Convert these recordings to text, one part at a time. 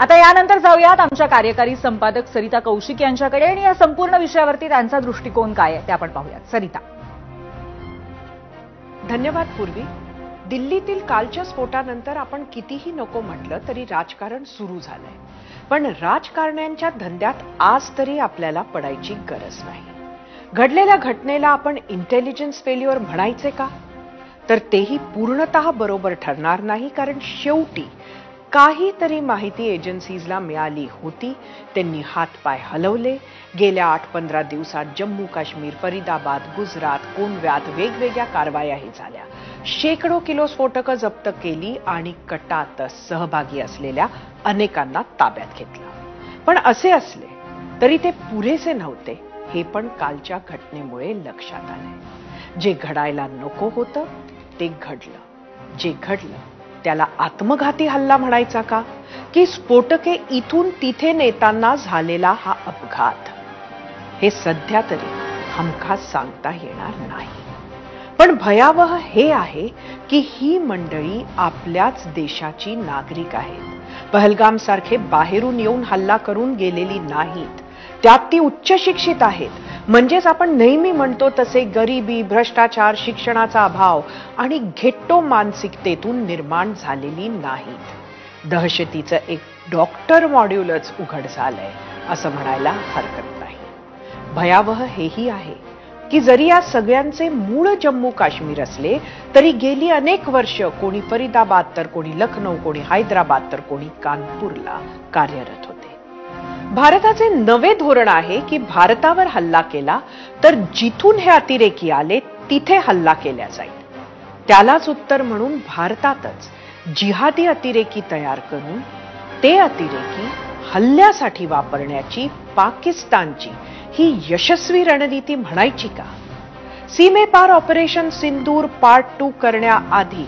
आता यानंतर जाऊयात आमच्या कार्यकारी संपादक सरिता कौशिक यांच्याकडे आणि या संपूर्ण विषयावरती त्यांचा दृष्टिकोन काय आहे ते आपण पाहूयात. सरिता. धन्यवाद पूर्वी. दिल्लीतील कालच्या स्फोटानंतर आपण कितीही नको म्हटलं तरी राजकारण सुरू झालंय. पण राजकारण्यांच्या धंद्यात आज तरी आपल्याला पडायची गरज नाही. घडलेल्या घटनेला आपण इंटेलिजन्स फेल्युअर म्हणायचे का? तर तेही पूर्णतः बरोबर ठरणार नाही, कारण शेवटी काहीतरी माहिती एजन्सीजला मिळाली होती. त्यांनी हातपाय हलवले. गेल्या 8-15 दिवसात जम्मू काश्मीर, फरीदाबाद, गुजरात, कोंडव्यात वेगवेगळ्या कारवायाही झाल्या. शेकडो किलो स्फोटकं जप्त केली आणि कटात सहभागी असलेल्या अनेकांना ताब्यात घेतलं. पण असे असले तरी ते पुरेसे नव्हते, हे पण कालच्या घटनेमुळे लक्षात आले. जे घडायला नको होतं ते घडलं. जे घडलं त्याला आत्मघाती हल्ला म्हणायचा का, की स्फोटके इथून तिथे नेताना झालेला हा अपघात, हे सध्या तरी हमखास सांगता येणार नाही. पण भयावह हे आहे की ही मंडळी आपल्याच देशाची नागरिक आहेत. पहलगाम सारखे बाहेरून येऊन हल्ला करून गेलेली नाहीत. त्यात ती उच्च शिक्षित आहेत. म्हणजेच आपण नेहमी म्हणतो तसे गरिबी, भ्रष्टाचार, शिक्षणाचा अभाव आणि घेट्टो मानसिकतेतून निर्माण झालेली नाहीत. दहशतीचं एक डॉक्टर मॉड्यूलच उघड झालंय असं म्हणायला हरकत नाही. भयावह हेही आहे की जरी या सगळ्यांचे मूळ जम्मू काश्मीर असले तरी गेली अनेक वर्ष कोणी फरीदाबाद तर कोणी लखनौ, कोणी हैदराबाद तर कोणी कानपूरला कार्यरत होते. भारताचे नवे धोरण आहे की भारतावर हल्ला केला तर जिथून हे अतिरेकी आले तिथे हल्ला केला जाईल. त्यालाच उत्तर म्हणून भारतातच जिहादी अतिरेकी तयार करून ते अतिरेकी हल्ल्यासाठी वापरण्याची पाकिस्तानची ही यशस्वी रणनीती म्हणायची का? सीमेपार ऑपरेशन सिंदूर पार्ट 2 करण्याआधी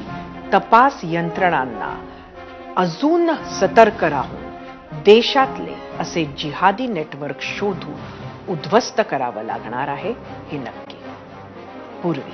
तपास यंत्रणांना अजून सतर्क राहून देशातले असे जिहादी नेटवर्क शोधून उद्ध्वस्त करावं लागणार आहे, हे नक्की. पूर्वी